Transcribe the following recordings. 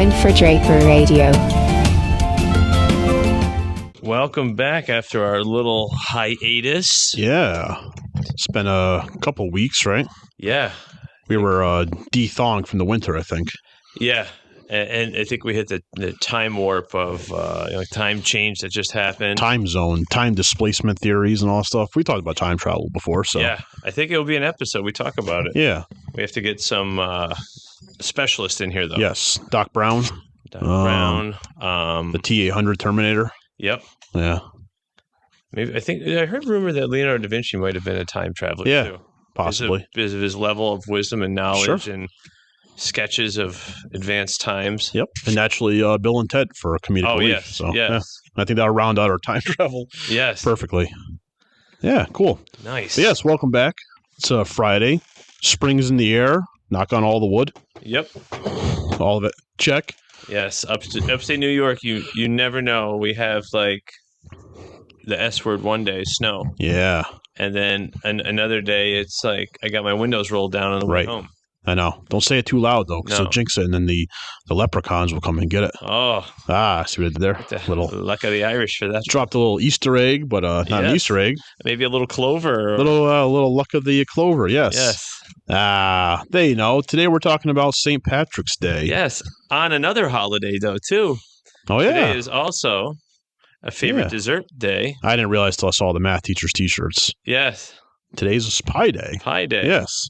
time for Draper Radio. Welcome back after our little hiatus. Yeah. It's been a couple weeks, right? Yeah. We were de-thawing from the winter, I think. Yeah. And I think we hit the time warp of time change that just happened. Time zone, time displacement theories and all that stuff. We talked about time travel before, so. Yeah. I think it'll be an episode. We talk about it. Yeah. We have to get some specialist in here, though. Yes. Doc Brown. Brown. The T-800 Terminator. Yep. Yeah. Maybe I heard rumor that Leonardo da Vinci might have been a time traveler, too. Possibly. Because of his level of wisdom and knowledge Sure. and sketches of advanced times. Yep. And naturally, Bill and Ted for comedic relief. Yes. So, yes. Yeah. I think that'll round out our time travel Yes. perfectly. Yeah, cool. Nice. But yes, welcome back. It's Friday. Spring's in the air. Knock on all the wood. Yep. All of it. Check. Yes. Upstate New York, you never know. We have like the S word one day, snow. Yeah. And then another day, it's like I got my windows rolled down on the way home. I know. Don't say it too loud, though, because it'll jinx it, and then the leprechauns will come and get it. Oh. See what I did there? Little luck of the Irish for that. Dropped a little Easter egg, but not an Easter egg. Maybe a little clover. Little luck of the clover, yes. Yes. There you know. Today we're talking about St. Patrick's Day. Yes. On another holiday, though, too. Oh, yeah. Today is also a favorite dessert day. I didn't realize till I saw the math teacher's T-shirts. Yes. Today's Pie Day. Pie Day. Yes.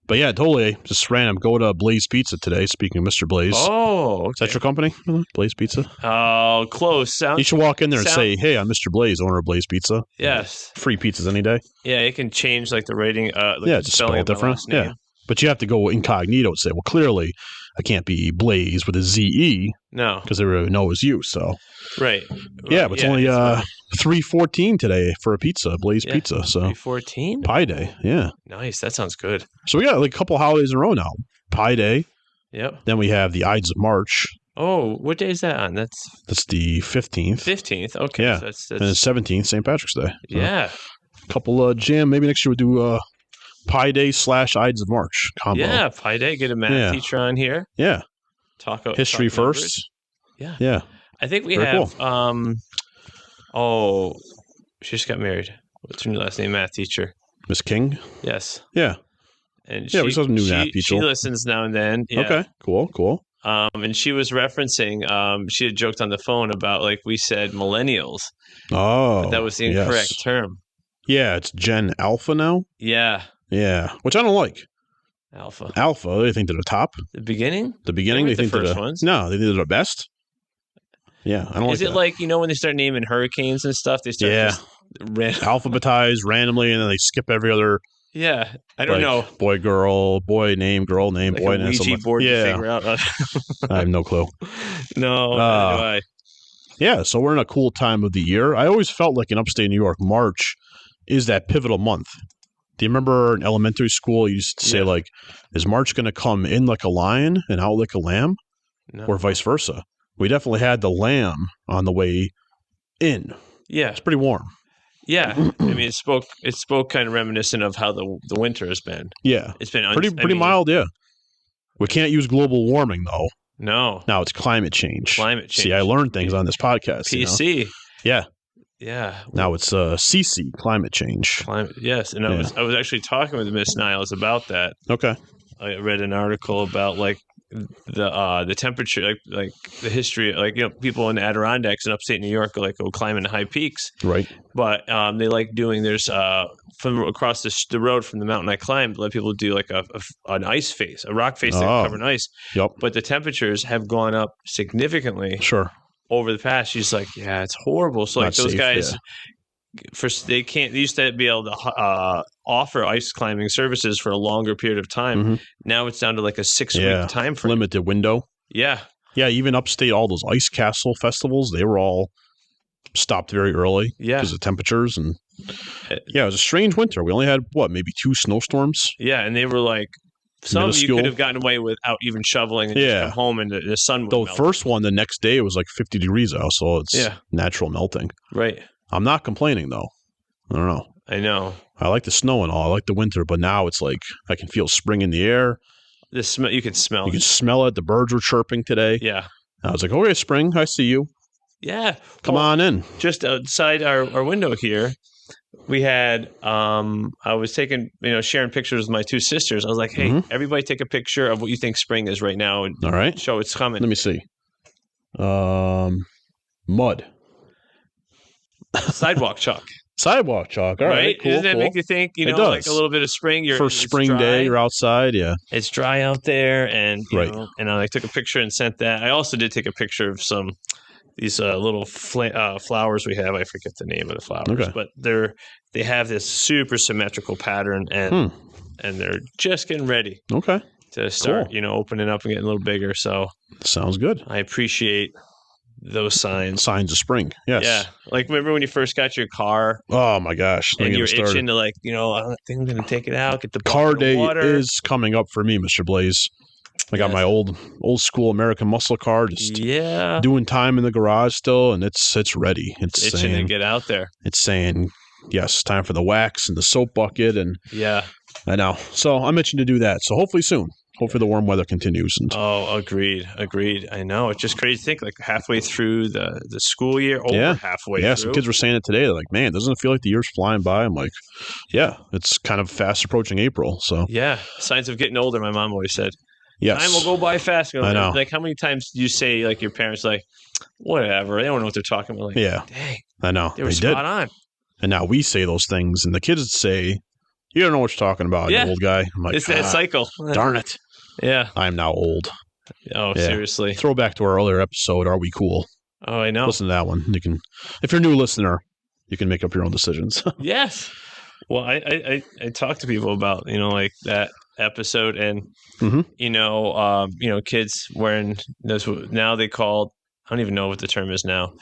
But yeah, totally. Just random. Go to Blais Pizza today. Speaking of Mr. Blais. Oh, okay. Is that your company? Blais Pizza? Oh, close. You should walk in there and say, hey, I'm Mr. Blais, owner of Blais Pizza. Yes. Free pizzas any day. Yeah, it can change like the rating. Just spell it different. Yeah. But you have to go incognito and say, well, clearly I can't be Blais with a Z-E. No. Because they really know it's you. So. Right. Yeah, but it's only $3.14 today for a pizza, Blais Pizza. So $3.14? Pie Day. Yeah. Nice. That sounds good. So we got like a couple holidays in a row now. Pie Day. Yep. Then we have the Ides of March. Oh, what day is that on? That's the 15th. 15th. Okay. Yeah. So that's... And the 17th, St. Patrick's Day. So yeah. A couple jam. Maybe next year we'll do Pie Day / Ides of March combo. Yeah, Pie Day. Get a math teacher on here. Yeah. Talk history first. Numbers. Yeah. Yeah. I think we Very have cool. She just got married. What's her new last name? Math teacher. Miss King? Yes. Yeah. And we still have a new math teacher. She listens now and then. Yeah. Okay. Cool. And she was referencing, she had joked on the phone about like we said millennials. Oh. But that was the incorrect term. Yeah, it's Gen Alpha now. Yeah. Yeah. Which I don't like. Alpha. They think they're the top. The beginning? They think the they're first ones. No, they think they're the best. Yeah, I don't like that. Is it like, when they start naming hurricanes and stuff, they start alphabetized randomly, and then they skip every other. Yeah, I don't know. Boy, girl, boy name, girl name, like boy a name. Ouija board to figure out. I have no clue. No, neither do I. Yeah, so we're in a cool time of the year. I always felt like in upstate New York, March is that pivotal month. Do you remember in elementary school, you used to say, like, is March going to come in like a lion and out like a lamb? No. Or vice versa? We definitely had the lamb on the way in. Yeah. It's pretty warm. Yeah. I mean, it spoke kind of reminiscent of how the winter has been. Yeah. It's been pretty mild, yeah. We can't use global warming, though. No. Now it's climate change. See, I learned things on this podcast. PC. Yeah. Yeah. Now it's CC, climate change. Yes. And I was actually talking with Miss Niles about that. Okay. I read an article about like the temperature, like the history, like, people in the Adirondacks in upstate New York go climb in high peaks. Right. But they like doing, there's from across the road from the mountain I climbed, let people do like an ice face, a rock face that covered in ice. Yep. But the temperatures have gone up significantly. Sure. Over the past. She's like, yeah, it's horrible. So like those guys, they used to be able to offer ice climbing services for a longer period of time. Mm-hmm. Now it's down to like a 6-week time frame. Limited window. Yeah. Yeah, even upstate, all those ice castle festivals, they were all stopped very early because of temperatures. And it was a strange winter. We only had, maybe 2 snowstorms? Yeah, and they were like, some you could have gotten away without even shoveling and just come home and the sun would melt. The first one, the next day, it was like 50 degrees out, so it's natural melting. Right. I'm not complaining, though. I don't know. I know. I like the snow and all. I like the winter, but now it's like I can feel spring in the air. You could smell it. You could smell it. The birds were chirping today. Yeah. I was like, okay, spring, I see you. Yeah. Come on in. Just outside our window here, we had, I was taking, sharing pictures with my two sisters. I was like, hey, everybody take a picture of what you think spring is right now and all right. show it's coming. Let me see. Mud. Sidewalk chalk. Sidewalk chalk. All right. Cool. Doesn't that make you think, like a little bit of spring? First spring day, you're outside. Yeah. It's dry out there. And, and I took a picture and sent that. I also did take a picture of these little flowers we have. I forget the name of the flowers, but they have this super symmetrical pattern and they're just getting ready. Okay. To start, opening up and getting a little bigger. So sounds good. I appreciate those signs of spring. Yes. Yeah. Like, remember when you first got your car? Oh my gosh. And you're itching to I think I'm going to take it out, get the car day is coming up for me, Mr. Blais. I got my old school American muscle car, just doing time in the garage still, and it's ready. It's itching to get out there. It's saying, yes, time for the wax and the soap bucket, and I know. So I'm itching to do that. So hopefully soon. Hopefully the warm weather continues. Agreed. I know. It's just crazy to think, like halfway through the school year, halfway through. Some kids were saying it today. They're like, man, doesn't it feel like the year's flying by? I'm like, yeah, it's kind of fast approaching April. So yeah, signs of getting older, my mom always said. Yes. Time will go by fast. I know. Like, how many times do you say, like, your parents, like, whatever, they don't know what they're talking about? Like, dang. I know. They were spot on. And now we say those things, and the kids say, you don't know what you're talking about, you old guy. I'm like, it's that cycle. Darn it. Yeah. I'm now old. Oh, seriously. Throw back to our earlier episode, Are We Cool? Oh, I know. Listen to that one. You can, if you're a new listener, you can make up your own decisions. Yes. Well, I talk to people about, like that episode and, kids wearing those, now they call, I don't even know what the term is now.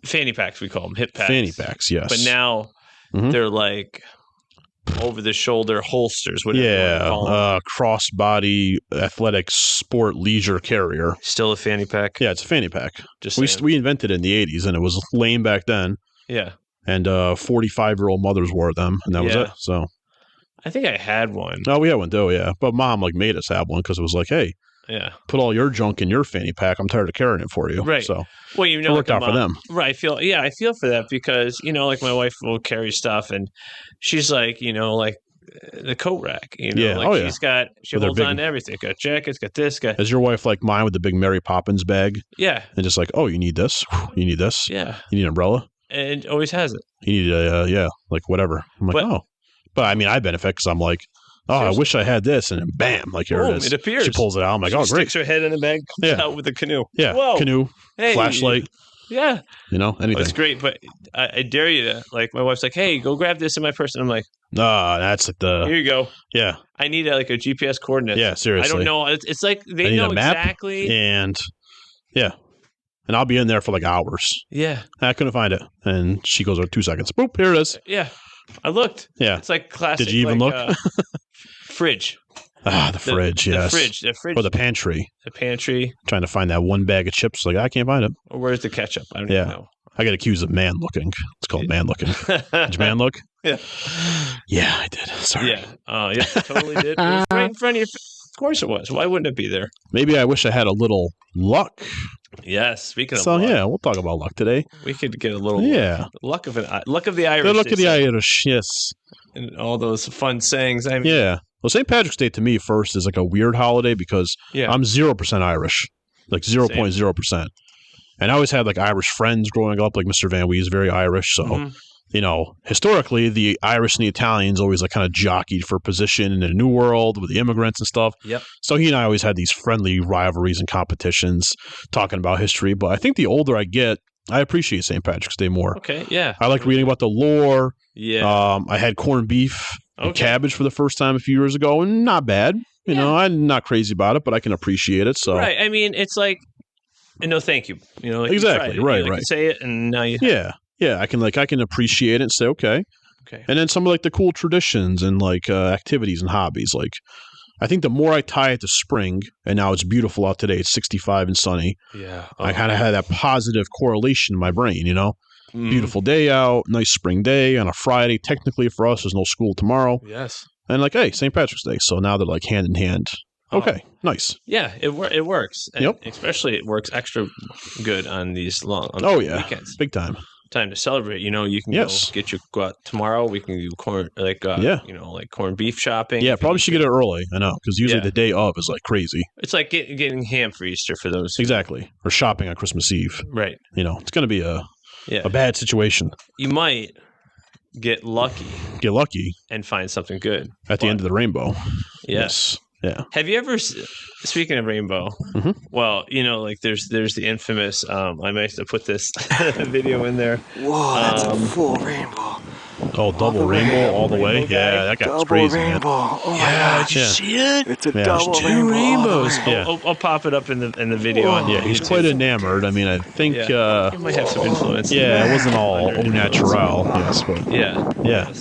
Fanny packs, we call them, hip packs. Fanny packs, yes. But now they're like over the shoulder holsters, whatever you want to call them. Crossbody athletic sport leisure carrier. Still a fanny pack? Yeah, it's a fanny pack. We invented it in the 80s, and it was lame back then. Yeah. And 45-year-old mothers wore them, and that was it. So I think I had one. Oh, we had one too, yeah. But Mom made us have one because it was like, hey, put all your junk in your fanny pack. I'm tired of carrying it for you. Right. So well, it worked out for them. Right. I feel for that because, like my wife will carry stuff and she's like, like the coat rack, she holds on to everything. Got jackets, got this, Is your wife like mine with the big Mary Poppins bag? Yeah. And just like, oh, you need this? You need this? Yeah. You need an umbrella? And always has it. You need like whatever. I'm like, But I mean, I benefit because I'm like, oh, seriously? I wish I had this, and then bam, like here it is. It appears. She pulls it out. I'm like, she great. Sticks her head in the bag, comes out with a canoe. Yeah, whoa. Canoe, flashlight. Yeah. Anything. It's great, but I dare you to, like, my wife's like, hey, go grab this in my purse. And I'm like, that's like here you go. Yeah. I need a GPS coordinates. Yeah, seriously. I don't know. It's like they know exactly. And and I'll be in there for like hours. Yeah. I couldn't find it. And she goes, 2 seconds. Boop, here it is. Yeah. I looked. Yeah. It's like classic. Did you even look? Fridge. The fridge, yes. The fridge. Or the pantry. The pantry. Trying to find that one bag of chips. Like, I can't find it. Or where's the ketchup? I don't even know. I get accused of man looking. It's called man looking. Did you man look? Yeah. Yeah, I did. Sorry. Yeah, totally did. It was right in front of you. Of course it was. Why wouldn't it be there? Maybe I wish I had a little luck. Yes, speaking of luck. So, we'll talk about luck today. We could get a little luck of the Irish. The luck of the Irish, yes. And all those fun sayings. Yeah. Well, St. Patrick's Day to me first is like a weird holiday because I'm 0% Irish, like 0.0%. And I always had like Irish friends growing up, like Mr. Van Wee is very Irish. So, historically, the Irish and the Italians always like kind of jockeyed for position in the New World with the immigrants and stuff. Yep. So he and I always had these friendly rivalries and competitions talking about history. But I think the older I get, I appreciate St. Patrick's Day more. Okay, yeah. I like reading about the lore. Yeah. I had corned beef and cabbage for the first time a few years ago, and not bad. You know, I'm not crazy about it, but I can appreciate it. So right. I mean, it's like, no, thank you. Like exactly. Right. You say it, and now you. Yeah. I can appreciate it and say okay. And then some of like the cool traditions and like activities and hobbies. Like, I think the more I tie it to spring, and now it's beautiful out today. It's 65 and sunny. Yeah. I kind of had that positive correlation in my brain. Beautiful day out, nice spring day on a Friday. Technically for us, there's no school tomorrow. Yes. And like, hey, St. Patrick's Day. So now they're like hand in hand. Okay, nice. Yeah, it works. And especially it works extra good on these long weekends. Big time. Time to celebrate. You can go out tomorrow. We can do corned beef shopping. Yeah, probably should get it early. I know, because usually the day of is like crazy. It's like getting ham for Easter for those. Exactly. Or shopping on Christmas Eve. Right. It's going to be a bad situation. You might get lucky. And find something good. At the end of the rainbow. Yes. Yeah. Have you ever, speaking of rainbow, well, there's the infamous, I might have to put this video in there. Whoa, that's a full rainbow. Oh, double rainbow all the way? Yeah, that guy's crazy, man. Oh my God. Did you see it? It's a double two rainbow. Rainbows. I'll pop it up in the video. Yeah, he's quite enamored. I mean, I think... he might have some influence. Yeah, it wasn't all au naturel. Yes, but... Yeah.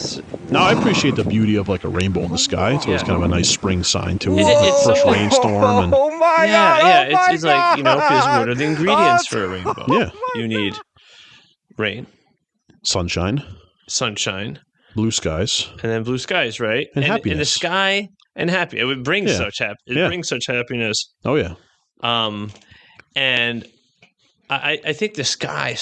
Now, I appreciate the beauty of like a rainbow in the sky. It's always kind of a nice spring sign to it. First rainstorm. And, oh my God. It's like, because what are the ingredients for a rainbow? Yeah. You need rain. Sunshine. Blue skies. And then blue skies, right? And happiness. And the sky and happy. It would bring brings such happiness. Oh, yeah. And I think the sky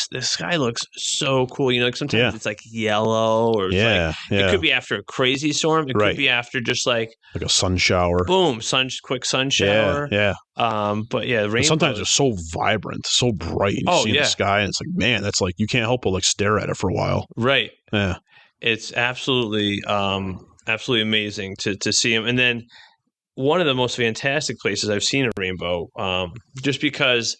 looks so cool. Like sometimes it's like yellow or it could be after a crazy storm. It could be after just like a sun shower. Boom, quick sun shower. Yeah. But yeah, the rainbow. Sometimes they're so vibrant, so bright. And you see the sky and it's like, man, that's like, you can't help but like stare at it for a while. Right. Yeah. It's absolutely amazing to see them. And then one of the most fantastic places I've seen a rainbow, just because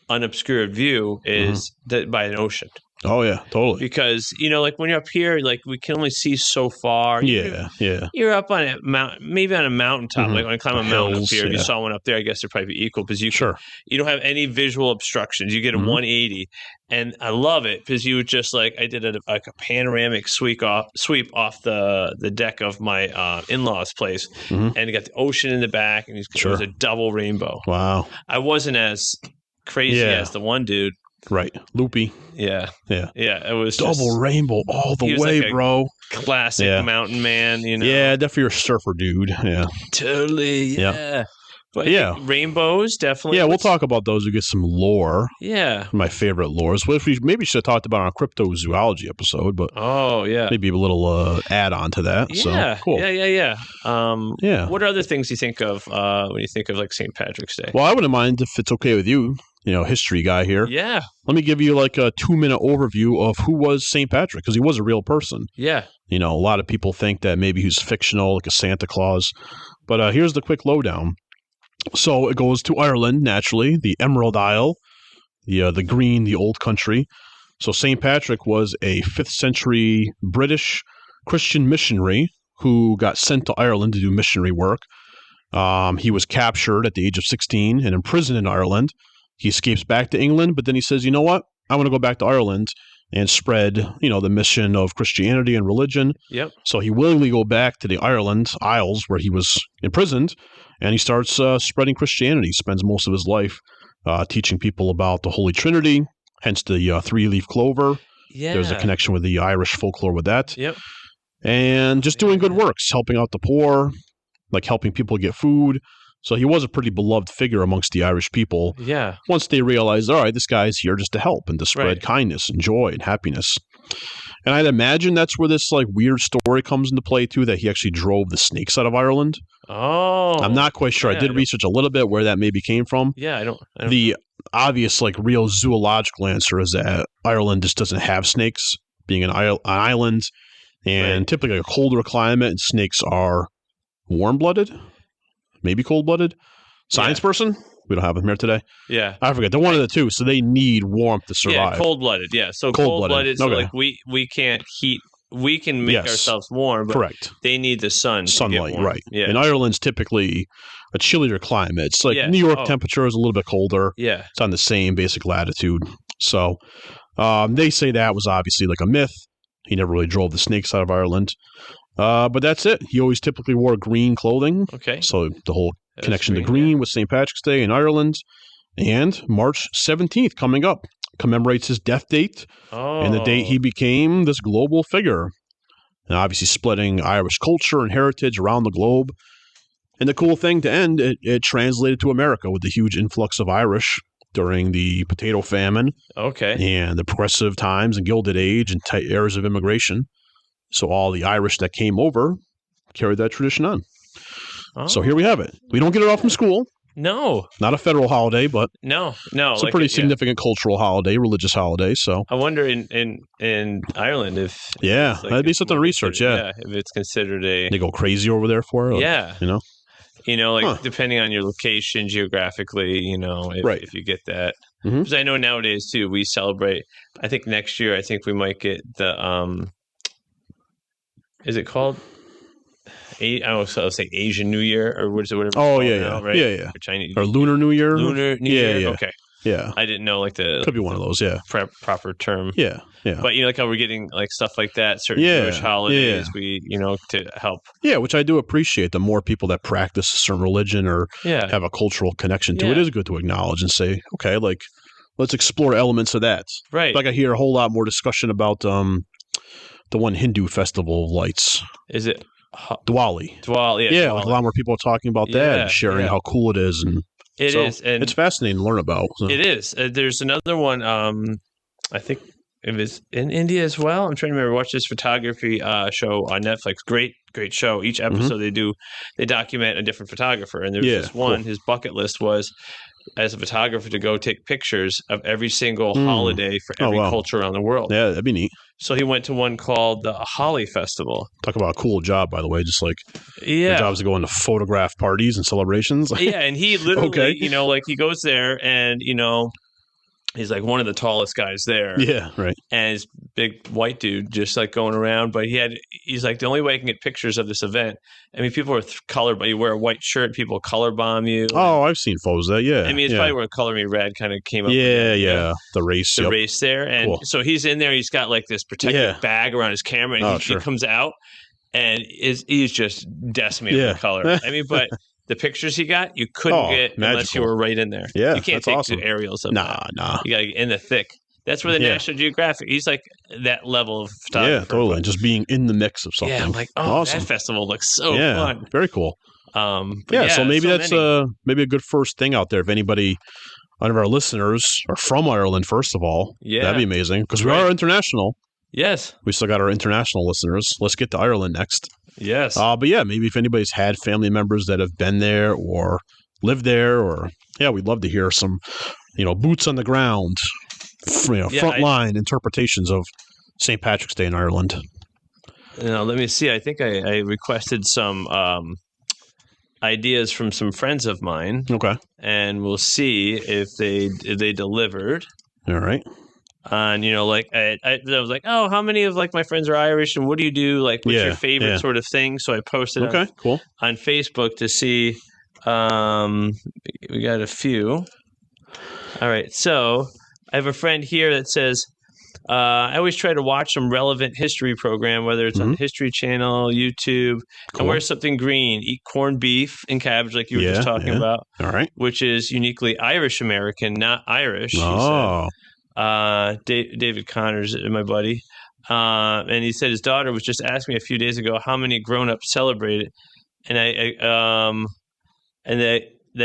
unobscured view is by an ocean. Oh yeah, totally. Because like when you're up here, like we can only see so far. You're up on a mountain, maybe on a mountaintop. Like when I climb a mountain up here, if you saw one up there, I guess they're probably equal because you don't have any visual obstructions. You get a 180, and I love it because you would just like I did a panoramic sweep off the deck of my in-laws' place, and you got the ocean in the back, and it was a double rainbow. Wow! I wasn't as crazy as the one dude. Right. Loopy. Yeah. It was double rainbow all the way, like bro. Classic mountain man, Yeah, definitely a surfer dude. Yeah. Totally. Yeah. But rainbows, definitely. Yeah, we'll talk about those. We get some lore. Yeah. My favorite lores, which we maybe should have talked about on our cryptozoology episode, but maybe a little add-on to that. Yeah. So, cool. Yeah. What other things do you think of when you think of like St. Patrick's Day? Well, I wouldn't mind if it's okay with you. History guy here. Yeah. Let me give you like a 2-minute overview of who was St. Patrick, because he was a real person. Yeah. A lot of people think that maybe he's fictional, like a Santa Claus. But here's the quick lowdown. So it goes to Ireland, naturally, the Emerald Isle, the green, the old country. So St. Patrick was a 5th century British Christian missionary who got sent to Ireland to do missionary work. He was captured at the age of 16 and imprisoned in Ireland. He escapes back to England, but then he says, you know what? I want to go back to Ireland and spread, the mission of Christianity and religion. Yep. So he willingly go back to the Isles, where he was imprisoned, and he starts spreading Christianity. He spends most of his life teaching people about the Holy Trinity, hence the 3-leaf clover. Yeah. There's a connection with the Irish folklore with that. Yep. And just doing good works, helping out the poor, like helping people get food. So he was a pretty beloved figure amongst the Irish people. Yeah. Once they realized, all right, this guy's here just to help and to spread kindness and joy and happiness. And I'd imagine that's where this like weird story comes into play too, that he actually drove the snakes out of Ireland. Oh. I'm not quite sure. I did research a little bit where that maybe came from. Yeah, I don't The obvious like real zoological answer is that Ireland just doesn't have snakes, being an island and typically a colder climate, and snakes are warm-blooded. Maybe cold-blooded. Science person? We don't have them here today. Yeah. I forget. They're one of the two, so they need warmth to survive. Yeah, cold-blooded. Yeah. So cold-blooded. So like we can't heat. We can make ourselves warm, but they need the sunlight, right? Yeah. And Ireland's typically a chillier climate. It's like New York temperature is a little bit colder. Yeah. It's on the same basic latitude. So they say that was obviously like a myth. He never really drove the snakes out of Ireland. But that's it. He always typically wore green clothing. Okay. So the whole connection to green with St. Patrick's Day in Ireland. And March 17th coming up commemorates his death date and the date he became this global figure. And obviously spreading Irish culture and heritage around the globe. And the cool thing to end, it translated to America with the huge influx of Irish during the potato famine and the progressive times and Gilded Age and tight eras of immigration. So all the Irish that came over carried that tradition on. Oh. So here we have it. We don't get it off from school. No. Not a federal holiday, but no. It's a pretty significant cultural holiday, religious holiday. So I wonder in Ireland if that'd be something to research. If it's considered they go crazy over there for it. Depending on your location geographically, if you get that. Because I know nowadays too, we celebrate. I think next year, we might get the is it called? I'll say Asian New Year or whatever. Oh right? Yeah. Or Chinese or Lunar New Year. Lunar New Year. Yeah. Okay. Yeah. I didn't know could be one of those. Yeah. Proper term. Yeah. But how we're getting stuff like that, certain Jewish holidays, we to help. Yeah, which I do appreciate. The more people that practice a certain religion or have a cultural connection to it is good to acknowledge and say, okay, let's explore elements of that. Right. I hear a whole lot more discussion about the one Hindu festival of lights. Is it Diwali? Diwali, yeah. A lot more people are talking about that and sharing how cool it is, and it is, and it's fascinating to learn about. So. It is. There's another one. I think it was in India as well. I'm trying to remember. Watch this photography show on Netflix. Great show. Each episode they document a different photographer, and there's this one. Cool. His bucket list was, as a photographer, to go take pictures of every single holiday for every culture around the world. Yeah, that'd be neat. So he went to one called the Holi Festival. Talk about a cool job, by the way. Just the jobs to go into photograph parties and celebrations. Yeah, and he literally, he goes there and, he's one of the tallest guys there. Yeah, right. And he's big white dude just going around. But he's the only way I can get pictures of this event. I mean, people are colored, but you wear a white shirt, people color bomb you. Oh, I've seen photos of that, yeah. I mean, it's probably where Color Me Red kind of came up. Yeah. The race. The race there. And so he's in there, he's got this protective bag around his camera, and he comes out and he's just decimated with color. I mean, but the pictures he got, you couldn't get unless you were right in there. Yeah, you can't take the aerials of that. Nah. You got to get in the thick. That's where the National Geographic. He's that level of photography. Yeah, totally. Just being in the mix of something. Yeah, I'm awesome. That festival looks so fun. Very cool. So maybe that's maybe a good first thing out there. If anybody, one of our listeners, are from Ireland, first of all, that'd be amazing because we are international. Yes, we still got our international listeners. Let's get to Ireland next. Yes. But maybe if anybody's had family members that have been there or lived there, or we'd love to hear some, boots on the ground, frontline interpretations of St. Patrick's Day in Ireland. Let me see. I think I requested some ideas from some friends of mine. Okay. And we'll see if they delivered. All right. And I was like, oh, how many of my friends are Irish, and what do you do? What's your favorite sort of thing? So I posted on Facebook to see. We got a few. All right, so I have a friend here that says, I always try to watch some relevant history program, whether it's on the History Channel, YouTube, and wear something green, eat corned beef and cabbage like you were just talking about. All right. Which is uniquely Irish American, not Irish. Oh. David Connors, my buddy, and he said his daughter was just asking me a few days ago how many grown-ups celebrate it, and that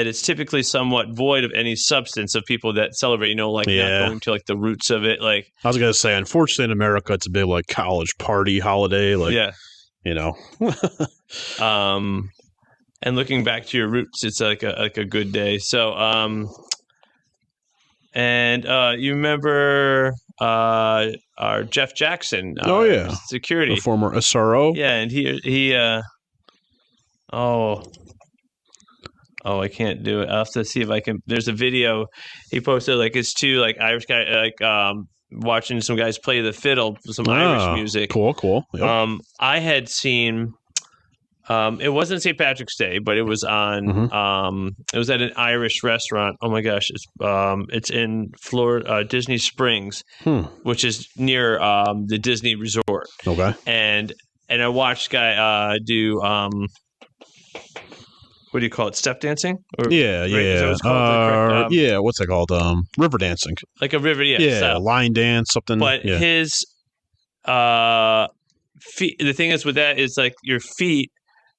it's typically somewhat void of any substance of people that celebrate. Not going to the roots of it. I was gonna say, unfortunately, in America, it's a big college party holiday. And looking back to your roots, it's a good day. So And you remember our Jeff Jackson? Security, the former SRO. Yeah, and he I can't do it. I'll have to see if I can. There's a video he posted. It's two Irish guy watching some guys play the fiddle, some Irish music. Cool. Yep. I had seen. It wasn't St. Patrick's Day, but it was on. It was at an Irish restaurant. Oh my gosh, it's in Florida, Disney Springs, which is near the Disney Resort. Okay. And I watched guy do what do you call it? Step dancing? Yeah. What's it called? River dancing. Like a river, style. Line dance, something. But his feet. The thing is with that is your feet.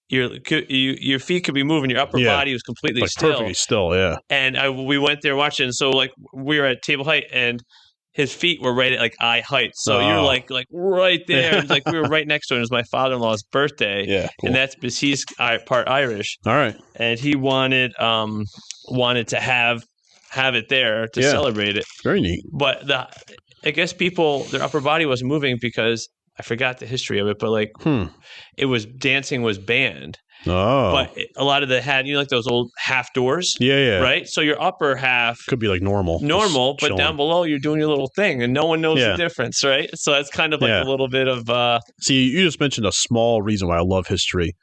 your feet could be moving, your upper body was completely like still. Perfectly still, yeah. And we went there watching, and so like we were at table height, and his feet were right at like eye height. So you're like right there. It was like we were right next to him. It was my father-in-law's birthday. Yeah, cool. And that's because he's part Irish. All right. And he wanted to have it there to celebrate it. Very neat. But I guess their upper body wasn't moving because I forgot the history of it, but like dancing was banned. Oh. But a lot of had, like those old half doors. Yeah. Right? So your upper half could be like normal. But down below you're doing your little thing and no one knows the difference, right? So that's kind of like a little bit of See, you just mentioned a small reason why I love history.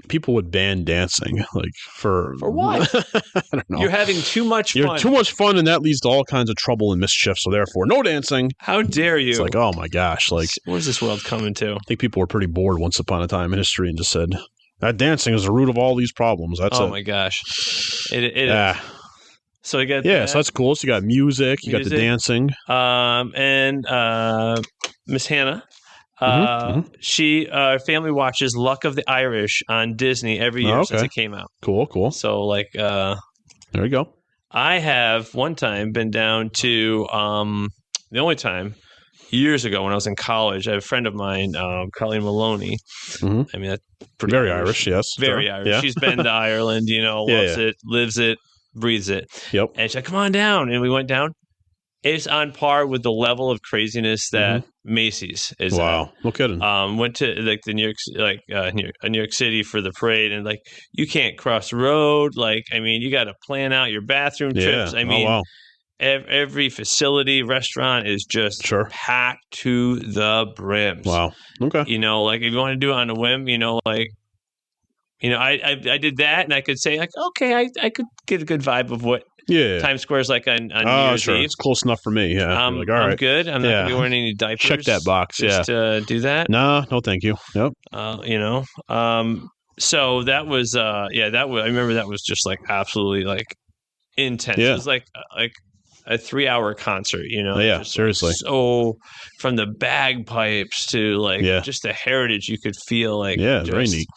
People would ban dancing, like for what? I don't know. You're having too much fun. You're too much fun, and that leads to all kinds of trouble and mischief. So therefore, no dancing. How dare you? It's like, oh my gosh, like where's this world coming to? I think people were pretty bored once upon a time in history and just said that dancing is the root of all these problems. That's my gosh. So you got so that's cool. So you got music, you got the dancing, and Miss Hannah. She family watches Luck of the Irish on Disney every year since it came out. Cool. So like there you go. I have one time been down to the only time years ago when I was in college. I have a friend of mine, Colleen Maloney. Mm-hmm. I mean, that's pretty very Irish, yes. Very Irish. Yeah. She's been to Ireland, loves it, lives it, breathes it. Yep. And she's like, come on down. And we went down. It's on par with the level of craziness that Macy's is. Wow, no kidding. Went to like the New York City for the parade, and like you can't cross the road. Like, I mean, you got to plan out your bathroom trips. I mean, every facility, restaurant is just packed to the brims. Wow. Okay. Like if you want to do it on a whim, I did that, and I could say like, okay, I could get a good vibe of what. Yeah, Times Square's like on New Year's Eve. It's close enough for me. Yeah, like, all right. I'm good. I'm not gonna be wearing any diapers. Check that box. Just to do that. No, thank you. Yep. So that was I remember that was just like absolutely like intense. Yeah. It was like a 3-hour concert. Yeah, just seriously. So from the bagpipes to like just the heritage you could feel like. Yeah, very neat.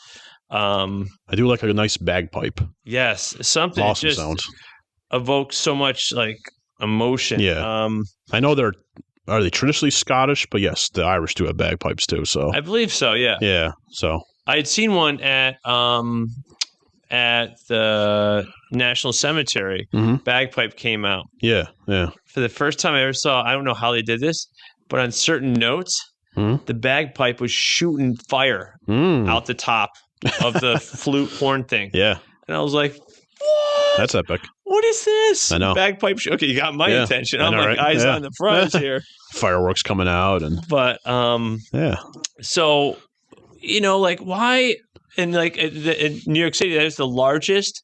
I do like a nice bagpipe. Yes, something awesome just sound. Evokes so much like emotion. Yeah. I know are they traditionally Scottish, but yes, the Irish do have bagpipes too. So I believe so. Yeah. Yeah. So I had seen one at the National Cemetery. Bagpipe came out. Yeah. For the first time I ever saw. I don't know how they did this, but on certain notes, the bagpipe was shooting fire out the top of the flute horn thing. Yeah. And I was like, what? That's epic. What is this? I know. Bagpipe. Okay, you got my attention. I'm like, eyes on the prize here. Fireworks coming out But yeah. So, like why? And like in New York City, that is the largest,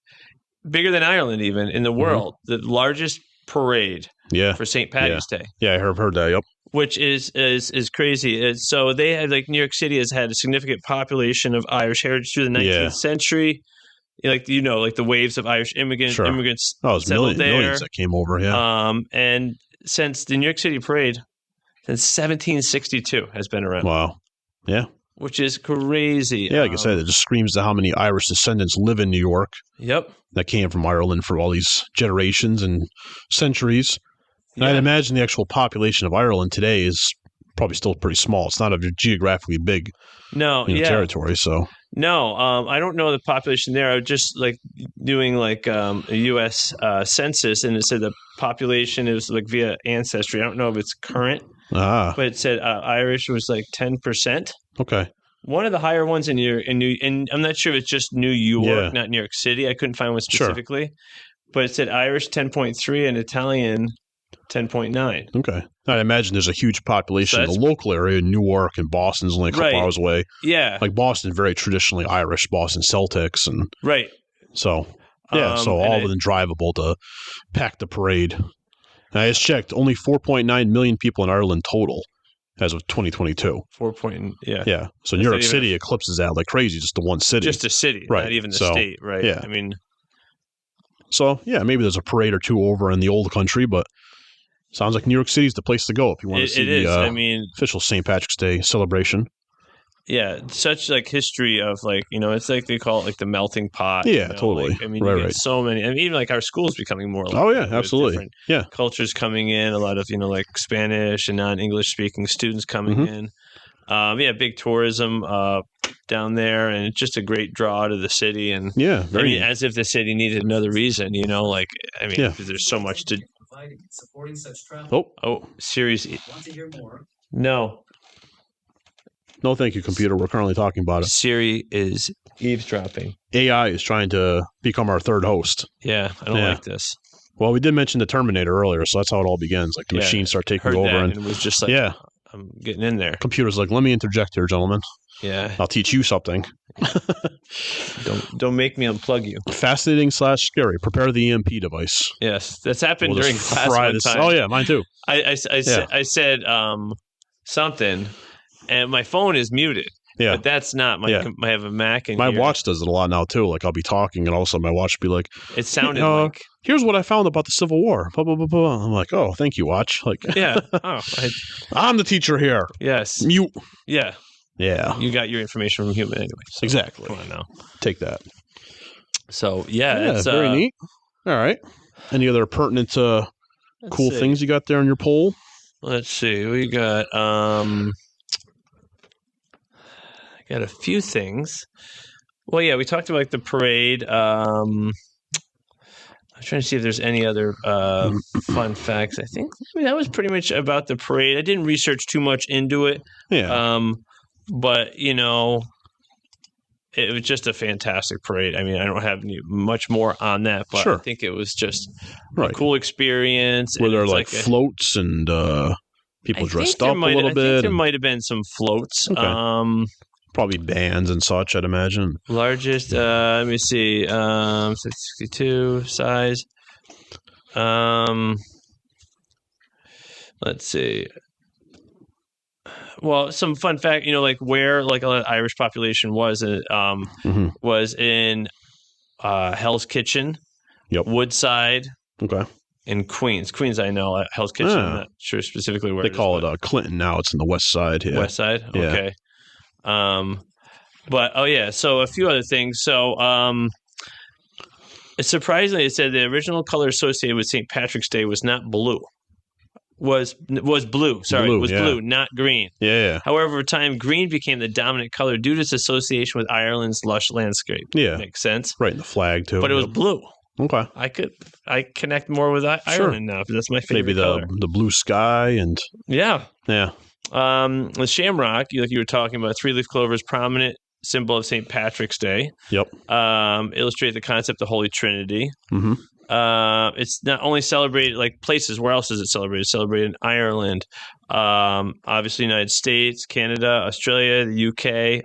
bigger than Ireland even in the world, the largest parade. For St. Patty's Day. Yeah, I heard that. Yep. Which is crazy. So they had like New York City has had a significant population of Irish heritage through the 19th century. Like the waves of Irish immigrants settled there. Millions that came over. Yeah. And since the New York City Parade, since 1762 has been around. Wow. Yeah. Which is crazy. Yeah, like I said, it just screams to how many Irish descendants live in New York. Yep. That came from Ireland for all these generations and centuries. And I'd imagine the actual population of Ireland today is probably still pretty small. It's not a geographically big territory. So no, I don't know the population there. I was just like doing like a U.S. Census, and it said the population is like via ancestry. I don't know if it's current, but it said Irish was like 10%. Okay. One of the higher ones in and I'm not sure if it's just New York, not New York City. I couldn't find one specifically, but it said Irish 10.3 and Italian 10.9. Okay. I imagine there's a huge population in the local area. Newark and Boston's only a couple hours away. Yeah. Like Boston, very traditionally Irish, Boston Celtics. And so, so all of them drivable to pack the parade. And I just checked, only 4.9 million people in Ireland total as of 2022. Yeah. So New York City eclipses that like crazy, just the one city. Just a city, not even the state, right? Yeah. I mean... So, maybe there's a parade or two over in the old country, but sounds like New York City's the place to go if you want to see the official St. Patrick's Day celebration. such like history of like, it's like they call it like the melting pot. Yeah, totally. Like, I mean, right, you get so many. I mean, even like our school is becoming more. Like, oh yeah, absolutely. Different yeah, cultures coming in. A lot of like Spanish and non-English speaking students coming in. Big tourism down there, and it's just a great draw to the city. And very as if the city needed another reason. Like because there's so much to. Series. Want to hear more? No. No, thank you, computer. We're currently talking about it. Siri is eavesdropping. AI is trying to become our third host. Yeah, I don't like this. Well, we did mention the Terminator earlier, so that's how it all begins. Like the machines start taking over, and it was just like, I'm getting in there. Computer's like, let me interject here, gentlemen. Yeah, I'll teach you something. Don't make me unplug you. Fascinating / scary. Prepare the EMP device. Yes, that's happened during class one time. Oh yeah, mine too. I said something, and my phone is muted. Yeah, but that's not my. I have a Mac, and my watch does it a lot now too. Like I'll be talking, and all of a sudden my watch will be like, "It sounded like." Here's what I found about the Civil War. Blah, blah, blah, blah. I'm like, oh, thank you, watch. Like, I'm the teacher here. Yes. Mute. Yeah. Yeah. You got your information from human anyway. So exactly. Come on now. Take that. So it's very neat. All right. Any other pertinent, cool things you got there on your poll? Let's see. We got a few things. Well, yeah, we talked about like the parade. I'm trying to see if there's any other fun facts. I think that was pretty much about the parade. I didn't research too much into it. Yeah. But, it was just a fantastic parade. I mean, I don't have much more on that, but I think it was just a cool experience. Were there like floats and people dressed up a little bit? I think there might have been some floats. Okay. Probably bands and such, I'd imagine. Largest, let me see, 62 size. Let's see. Well, some fun fact, like where like a lot of Irish population was was in Hell's Kitchen, Woodside, in Queens. Queens, I know. Hell's Kitchen, I'm not sure specifically where they call it Clinton now. It's in the West Side. Yeah. West Side? Okay. So a few other things. So, surprisingly, it said the original color associated with St. Patrick's Day was not blue. Was blue. Sorry, blue, not green. Yeah. However, over time, green became the dominant color due to its association with Ireland's lush landscape. Yeah, makes sense. Right, in the flag too. But it was blue. Okay. I connect more with Ireland now because that's my favorite color. Maybe the blue sky and yeah. The shamrock, like you were talking about, three-leaf clover is prominent symbol of St. Patrick's Day. Yep. Illustrate the concept of Holy Trinity. Mm-hmm. It's not only celebrated like places. Where else is it celebrated? It's celebrated in Ireland, obviously United States, Canada, Australia, the UK.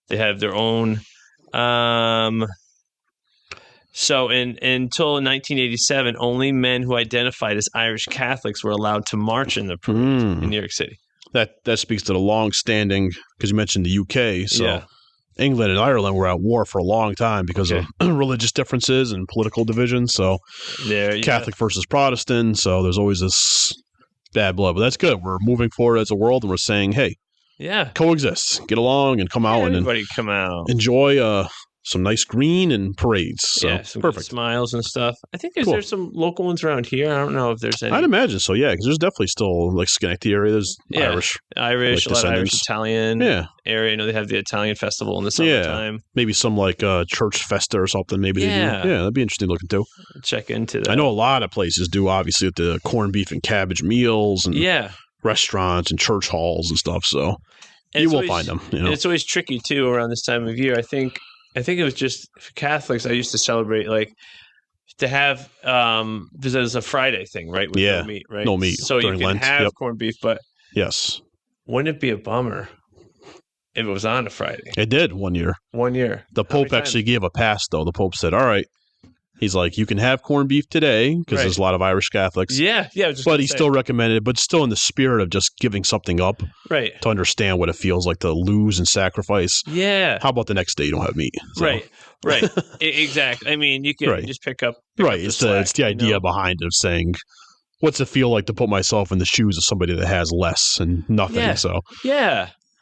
They have their own. So until 1987, only men who identified as Irish Catholics were allowed to march in the parade in New York City. That speaks to the long-standing, because you mentioned the UK. So England and Ireland were at war for a long time because of religious differences and political divisions. So Catholic versus Protestant. So there's always this bad blood. But that's good. We're moving forward as a world, and we're saying, hey, coexist, get along, and come out everybody come out, enjoy some nice green and parades. So some perfect smiles and stuff. I think there's some local ones around here. I don't know if there's any. I'd imagine so, because there's definitely still like Schenectady area. There's Irish, like a lot of Irish Italian area. They have the Italian festival in the summertime. Maybe some like church festa or something. Maybe they do. That'd be interesting looking too. Check into that. I know a lot of places do, obviously, with the corned beef and cabbage meals and restaurants and church halls and stuff. So you will find them. And it's always tricky too around this time of year. I think it was just for Catholics. I used to celebrate to have because it was a Friday thing, right? With no meat, right? No meat. So you can Lent. have corned beef, but wouldn't it be a bummer if it was on a Friday? It did one year. The Pope actually gave a pass, though. The Pope said, "All right." He's like, you can have corned beef today because there's a lot of Irish Catholics. Yeah. But he still recommended it, but still in the spirit of just giving something up, right? To understand what it feels like to lose and sacrifice. Yeah. How about the next day you don't have meat? So. Right. Exactly. I mean, you can just pick up. It's the idea behind it of saying, what's it feel like to put myself in the shoes of somebody that has less and nothing? So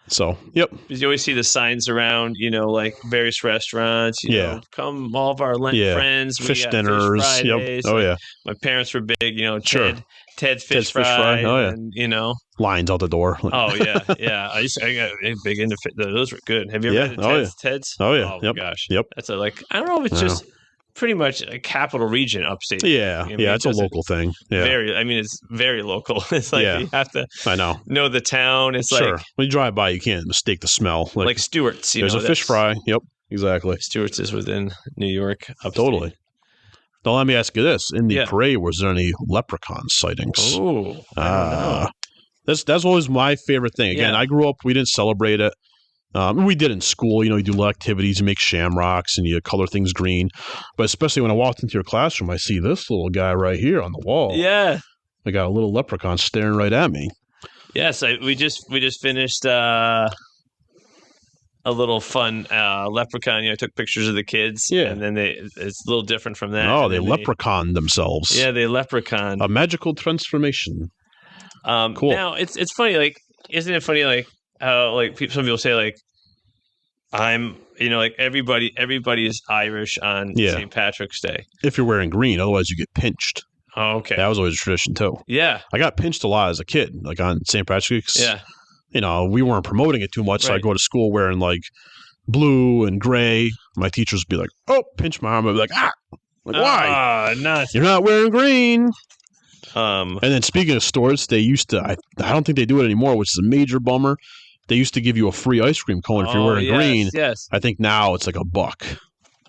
So, yep. Because you always see the signs around, like various restaurants. You know, come all of our Lent friends. Fish dinners. Fish Fridays. Yep. Oh, yeah. My parents were big, Sure. Ted's Fish Fry. Oh, yeah. And, lines out the door. Oh, yeah. Yeah. I got big into those were good. Have you ever been to Ted's? Oh, yeah. Oh, my gosh. Yep. That's I don't know if it's just pretty much a capital region upstate. Yeah. It's a local thing. Yeah. It's very local. It's like you have to know the town. It's sure. like when you drive by, you can't mistake the smell. Like Stewart's. There's a fish fry. Yep. Exactly. Stewart's is within New York. Upstate. Totally. Now, let me ask you this. In the parade, was there any leprechaun sightings? Oh, I don't know. That's always my favorite thing. Again, I grew up, we didn't celebrate it. We did in school, you do little activities, you make shamrocks and you color things green. But especially when I walked into your classroom, I see this little guy right here on the wall. Yeah. I got a little leprechaun staring right at me. Yes, we just finished a little fun leprechaun. I took pictures of the kids. Yeah. And then it's a little different from that. Oh, they leprechaun themselves. Yeah, they leprechaun. A magical transformation. Cool. Now, it's funny, like, isn't it funny, like, how like some people say like I'm like everybody is Irish on St. Patrick's Day if you're wearing green, otherwise you get pinched. Oh, okay. That was always a tradition too. Yeah, I got pinched a lot as a kid, like on St. Patrick's. Yeah, we weren't promoting it too much, so I go to school wearing like blue and gray. My teachers would be like, "Oh, pinch my arm." I'd be like, "Ah, like why? You're not wearing green." And then speaking of stores, they used to. I don't think they do it anymore, which is a major bummer. They used to give you a free ice cream cone if you're wearing green. Yes. I think now it's like $1.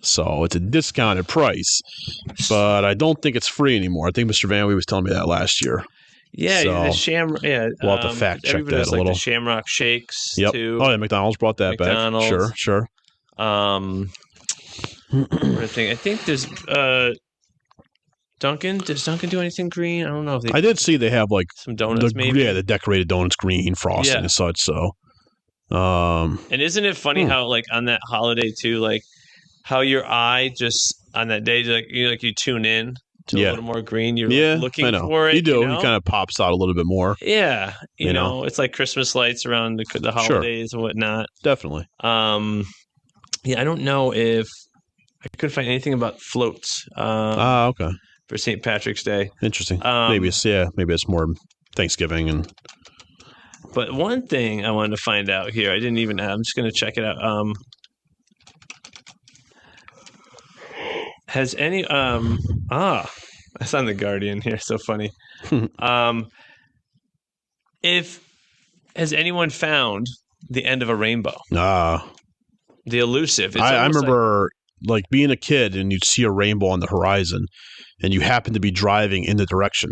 So it's a discounted price. But I don't think it's free anymore. I think Mr. Van Wee was telling me that last year. Yeah, so the Shamrock. Yeah, we'll have to fact check that a little. The Shamrock Shakes. Yep. Too. Oh, yeah, McDonald's brought that back. Sure. I think there's Dunkin'. Does Dunkin' do anything green? I don't know if they. I did see they have like some donuts, maybe. Yeah, the decorated donuts, green frosting and such. So. And isn't it funny how like on that holiday too, like how your eye just on that day, like you tune in to a little more green. You're looking for it. You do. It kind of pops out a little bit more. Yeah, you know, it's like Christmas lights around the holidays and whatnot. Definitely. Yeah, I don't know if I couldn't find anything about floats. Okay. For St. Patrick's Day. Interesting. Maybe it's more Thanksgiving and. But one thing I wanted to find out here, I'm just going to check it out. Has any, that's on The Guardian here. So funny. Has anyone found the end of a rainbow? The elusive. I remember like being a kid and you'd see a rainbow on the horizon and you happen to be driving in the direction.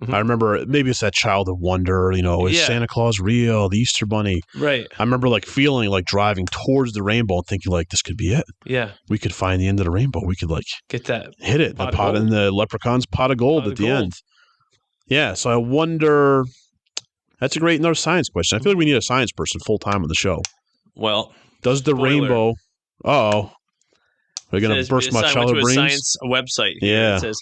Mm-hmm. I remember maybe it's that child of wonder, is Santa Claus real? The Easter Bunny. Right. I remember like feeling like driving towards the rainbow and thinking like this could be it. Yeah. We could find the end of the rainbow. We could like get that hit it. The pot in the leprechaun's pot of gold at the end. Yeah. So I wonder, that's another science question. I feel like we need a science person full time on the show. Well, does the rainbow, we're going to burst my childhood brains? Science website here. Yeah. It says,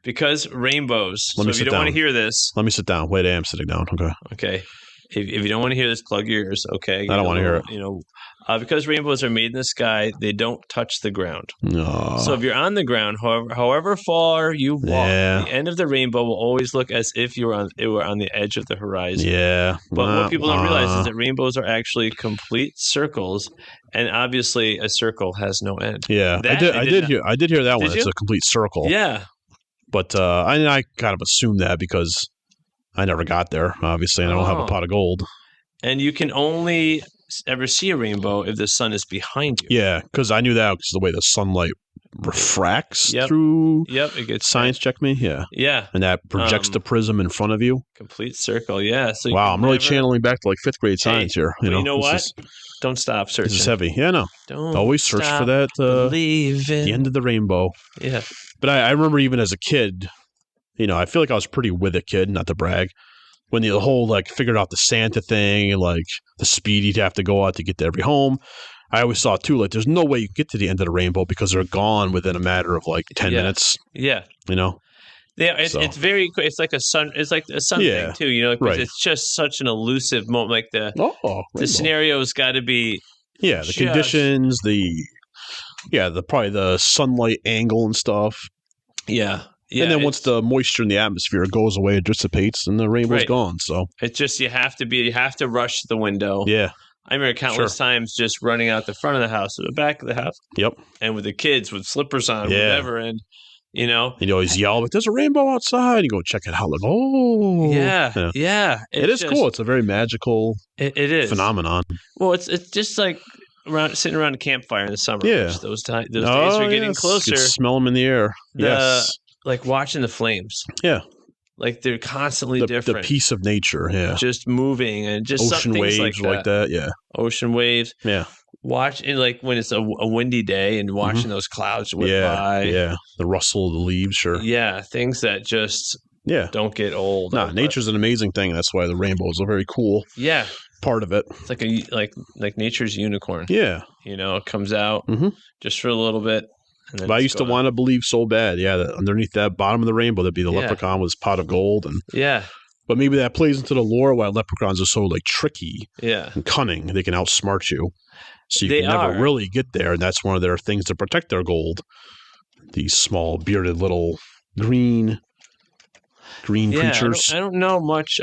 because rainbows. So if you don't want to hear this. Let me sit down. Wait, I am sitting down. Okay. Okay. If you don't want to hear this, plug your ears. Okay. I don't want to hear it. Because rainbows are made in the sky, they don't touch the ground. No. So if you're on the ground, however far you walk, the end of the rainbow will always look as if you were on the edge of the horizon. Yeah. But what people don't realize is that rainbows are actually complete circles, and obviously a circle has no end. Yeah. I did hear that one. It's a complete circle. Yeah. But I kind of assumed that because I never got there, obviously, and I don't have a pot of gold. And you can only ever see a rainbow if the sun is behind you. Yeah, because I knew that because the way the sunlight refracts through. Yep, it gets science. Check me. Yeah. Yeah. And that projects the prism in front of you. Complete circle. Yeah. So wow, I'm really channeling back to like 5th grade science here. You know what? Don't stop searching. This is heavy. Yeah, no. Don't always search for that. The end of the rainbow. Yeah. But I remember even as a kid, I feel like I was pretty with a kid, not to brag. When the whole like figured out the Santa thing and like the speed you'd have to go out to get to every home, I always saw too, like there's no way you can get to the end of the rainbow because they're gone within a matter of like 10 minutes. Yeah. Yeah, So. it's very. It's like a sun. It's like a sun thing too. You know, 'cause right. it's just such an elusive moment. Like the rainbow. scenario's got to be. Yeah, the conditions, probably the sunlight angle and stuff. Yeah. Yeah, and then once the moisture in the atmosphere goes away, it dissipates, and the rainbow's gone. So it's just you have to rush to the window. Yeah, I remember countless times just running out the front of the house to the back of the house. Yep, and with the kids with slippers on, whatever, and you always yell, "But there's a rainbow outside!" You go check it out. Like, yeah. It is cool. It's a very magical. It is phenomenon. Well, it's just like sitting around a campfire in the summer. Yeah, those days are getting closer. You can smell them in the air. Yes. Like watching the flames. Yeah. Like they're constantly different. The peace of nature. Yeah. Just moving and just ocean waves like that. Yeah. Ocean waves. Yeah. Watching like when it's a windy day and watching those clouds whip by. Yeah. The rustle of the leaves. Sure. Yeah. Things that just don't get old. No, nature's an amazing thing. That's why the rainbow is a very cool part of it. It's like nature's unicorn. Yeah. It comes out just for a little bit. But I used to want to believe so bad, that underneath that bottom of the rainbow, there'd be the leprechaun with his pot of gold, and But maybe that plays into the lore why leprechauns are so like tricky, and cunning. They can outsmart you, so you can never really get there, and that's one of their things to protect their gold. These small, bearded little green creatures. I don't know much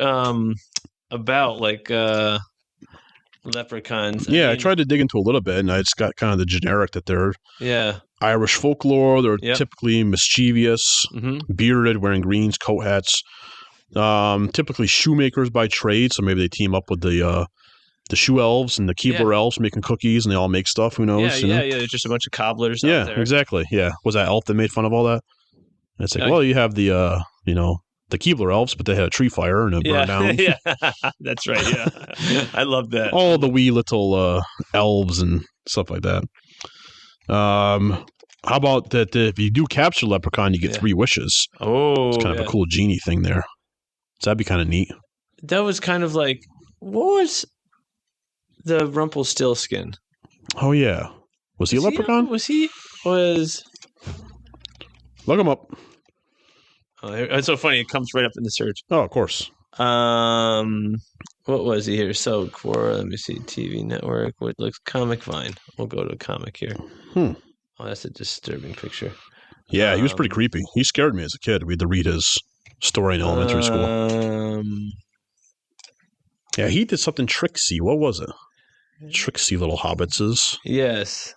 about like leprechauns. I tried to dig into a little bit, and I just got kind of the generic that they're Irish folklore. They're typically mischievous, bearded, wearing greens, coat hats. Typically shoemakers by trade, so maybe they team up with the shoe elves and the Keebler elves making cookies, and they all make stuff. Who knows? There's just a bunch of cobblers. Yeah, out there. Exactly. Yeah, was that elf that made fun of all that? And it's like, well, you have the the Keebler elves, but they had a tree fire and it burned down. Yeah, that's right. Yeah, I love that. All the wee little elves and stuff like that. How about that? If you do capture leprechaun, you get 3 wishes. Oh, it's kind of a cool genie thing there. So that'd be kind of neat. That was kind of like, what was the Rumpelstiltskin? Oh yeah, was he a leprechaun? Was look him up. Oh, it's so funny. It comes right up in the search. Oh, of course. What was he here? So Quora. Let me see. TV network. What looks Comic Vine. We'll go to comic here. Oh, that's a disturbing picture. Yeah, he was pretty creepy. He scared me as a kid. We had to read his story in elementary school. Yeah, he did something tricksy. What was it? Tricksy little hobbitses. Yes.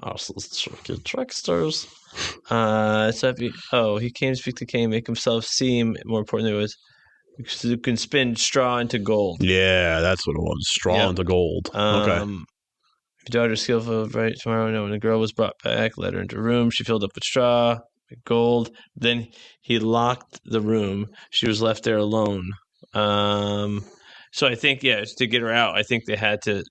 Also, tricky tricksters. He came to speak to Cain, make himself seem. More importantly, was you can spin straw into gold. Yeah, that's what it was. Straw into gold. Okay. Your daughter's skillful, right? Tomorrow, when the girl was brought back, led her into a room. She filled up with straw, gold. Then he locked the room. She was left there alone. So I think, to get her out, I think they had to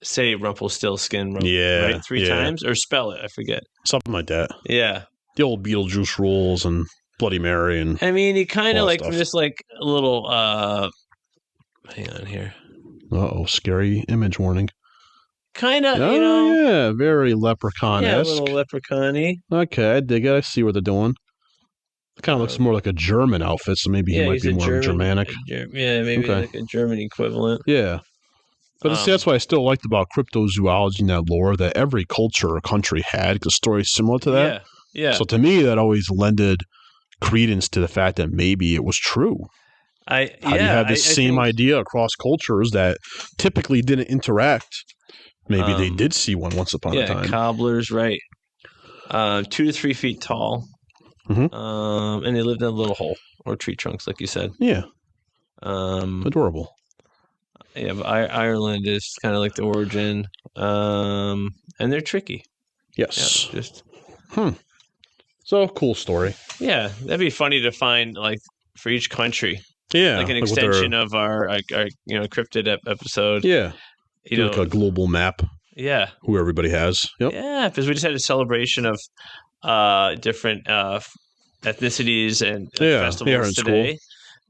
say Rumpelstiltskin, right? 3 times, or spell it. I forget. Something like that. Yeah. The old Beetlejuice rules and Bloody Mary and. I mean, he kind of like just like a little. Hang on here. Scary image warning. Kind of, yeah, very leprechaun-esque. Yeah, a little leprechaun-y. Okay, I dig it. I see what they're doing. It kind of looks more like a German outfit, so maybe he might be more Germanic. Maybe like a German equivalent. Yeah. But see, that's what I still liked about cryptozoology and that lore, that every culture or country had a story similar to that. Yeah. So to me, that always lended credence to the fact that maybe it was true. How do you have this same idea across cultures that typically didn't interact? Maybe they did see one once upon a time. Yeah, cobblers, right. 2 to 3 feet tall. And they lived in a little hole or tree trunks, like you said. Yeah. Adorable. Yeah, but Ireland is kind of like the origin. And they're tricky. Yes. Yeah, So, cool story. Yeah, that'd be funny to find, like, for each country. Yeah. Like an extension of our cryptid episode. Yeah. Like a global map. Yeah. Who everybody has. Yep. Yeah, because we just had a celebration of different ethnicities and festivals today.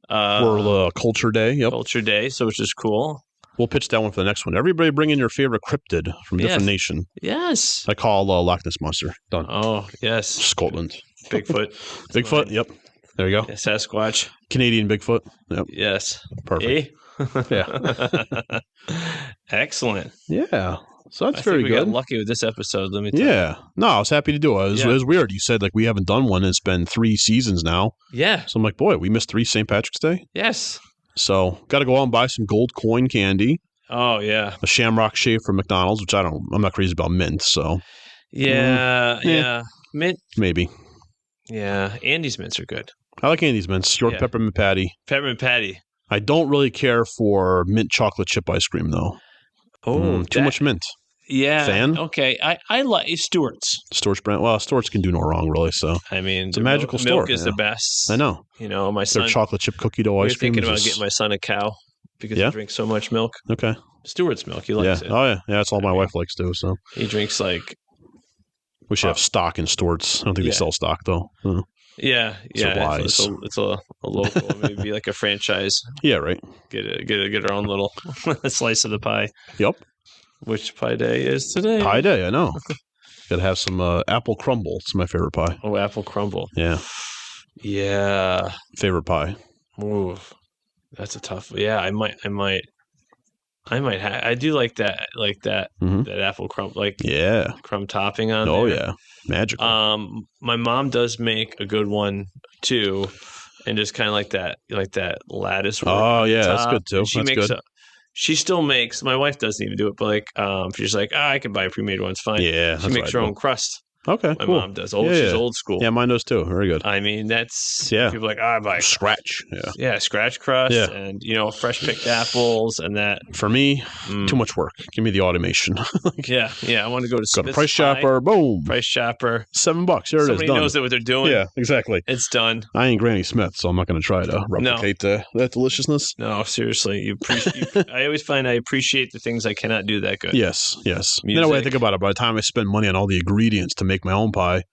World Culture Day. Yep. Culture Day, so which is cool. We'll pitch that one for the next one. Everybody bring in your favorite cryptid from a different nation. Yes. I call Loch Ness Monster. Done. Oh, yes. Scotland. Bigfoot. Bigfoot, yep. There you go. Yeah, Sasquatch. Canadian Bigfoot. Yep. Yes. Perfect. Yeah. Excellent. Yeah. So that's I very think we good. got lucky with this episode. Let me tell you. Yeah. No, I was happy to do it. It was weird. You said like we haven't done one. It's been 3 seasons now. Yeah. So I'm like, boy, we missed 3 St. Patrick's Day. Yes. So got to go out and buy some gold coin candy. Oh yeah. A Shamrock Shave from McDonald's, which I'm not crazy about mint. So yeah. Mint. Maybe. Yeah. Andy's mints are good. I like Andy's mints. York peppermint patty. Peppermint patty. I don't really care for mint chocolate chip ice cream though. Oh, too much mint. Yeah. Fan? Okay. I like Stewart's. Stewart's brand. Well, Stewart's can do no wrong, really. So I mean, it's a magical store. Milk is the best. I know. You know, my son. Their chocolate chip cookie dough ice cream. Thinking about getting my son a cow because he drinks so much milk. Okay. Stewart's milk. He likes it. Oh yeah. Yeah, that's all my wife likes too. So he drinks like. We should have stock in Stewart's. I don't think we sell stock though. Yeah. It's a local, maybe like a franchise. Yeah. Right. Get our own little slice of the pie. Yep. Which pie day is today? Pie day, I know. Gotta have some apple crumble. It's my favorite pie. Oh, apple crumble. Yeah. Yeah. Favorite pie. Ooh, that's a tough. Yeah, I might. I do like that. That apple crumb, crumb topping on. Oh there. yeah, magical. My mom does make a good one too, and just kind of like that lattice work. Oh yeah, that's good too. That's good. She still makes. My wife doesn't even do it, but she's like, I can buy pre-made ones. Fine. Yeah, she makes her own crust. Okay, my mom does. She's old school. Yeah, mine does too. Very good. I mean, that's people are like, I buy scratch. Yeah, scratch crust and fresh picked apples and that. For me, too much work. Give me the automation. Yeah. I want to go to Smith's Price Chopper. Boom. Price Chopper. $7. There it is. Somebody knows what they're doing. Yeah, exactly. It's done. I ain't Granny Smith, so I'm not going to try to replicate that deliciousness. No, seriously. I always find I appreciate the things I cannot do that good. Yes. You know what I think about it? By the time I spend money on all the ingredients to make my own pie,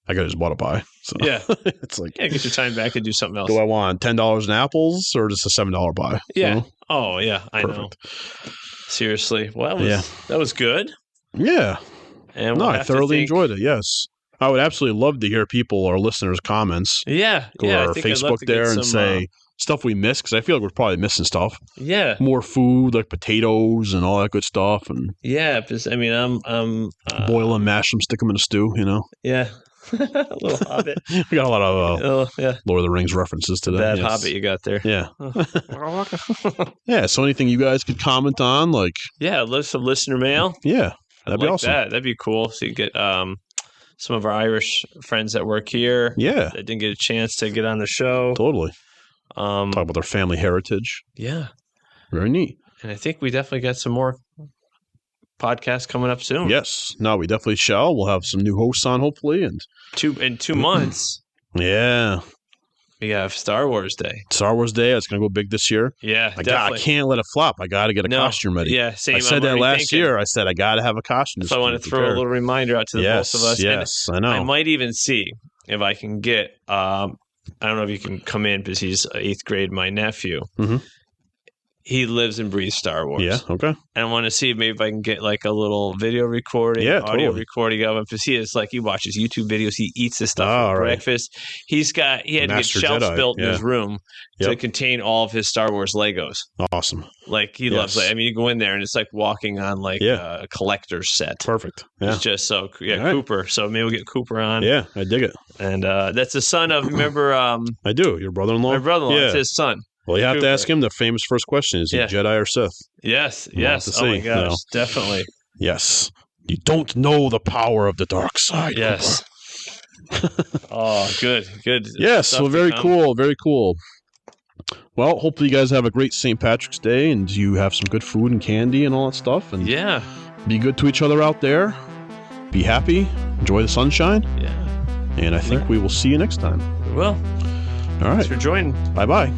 I could have just bought a pie. So yeah. It's like, get your time back and do something else. Do I want $10 in apples or just a $7 pie? Yeah. You know? Oh, yeah. I know. Seriously. Well, that was good. Yeah. And I thoroughly enjoyed it. Yes. I would absolutely love to hear people or listeners' comments. Yeah. Go to our Facebook there and say stuff we missed, because I feel like we're probably missing stuff. Yeah. More food, like potatoes and all that good stuff. And yeah. Because, I mean, I'm boil them, mash them, stick them in a stew, Yeah. A little Hobbit. We got a lot of Lord of the Rings references today. Bad Hobbit you got there. Yeah. Yeah. So anything you guys could comment on, like some listener mail. Yeah, that'd be awesome. That'd be cool. So you get some of our Irish friends that work here. Yeah, that didn't get a chance to get on the show. Totally. Talk about their family heritage. Yeah. Very neat. And I think we definitely got some more podcasts coming up soon. Yes. No, we definitely shall. We'll have some new hosts on, hopefully. And in 2 months. Yeah. We have Star Wars Day. Star Wars Day. It's going to go big this year. Yeah, I can't let it flop. I got to get a costume ready. Yeah, same. I said that last year. I said I got to have a costume. So I want to throw a little reminder out to the both of us. Yes, I know. I might even see if I can get I don't know if you can come in because he's 8th grade, my nephew. Mm-hmm. He lives and breathes Star Wars. Yeah, okay. And I want to see if maybe I can get like a little video recording, audio recording of him. Because he watches YouTube videos. He eats this stuff for breakfast. He had to get shelves built in his room to contain all of his Star Wars Legos. Awesome. Like he loves it. I mean, you go in there and it's like walking on like a collector's set. Perfect. Yeah. It's just so Cooper. So maybe we'll get Cooper on. Yeah, I dig it. And that's the son of, remember? I do. Your brother-in-law? My brother-in-law. It's his son. Well, you have to ask him the famous first question. Is he Jedi or Sith? Yes. Oh, my gosh. Definitely. Yes. You don't know the power of the dark side. Yes. Oh, good. Yes. So very cool. Very cool. Well, hopefully you guys have a great St. Patrick's Day and you have some good food and candy and all that stuff. And be good to each other out there. Be happy. Enjoy the sunshine. Yeah. And I think we will see you next time. We will. All right. Thanks for joining. Bye-bye.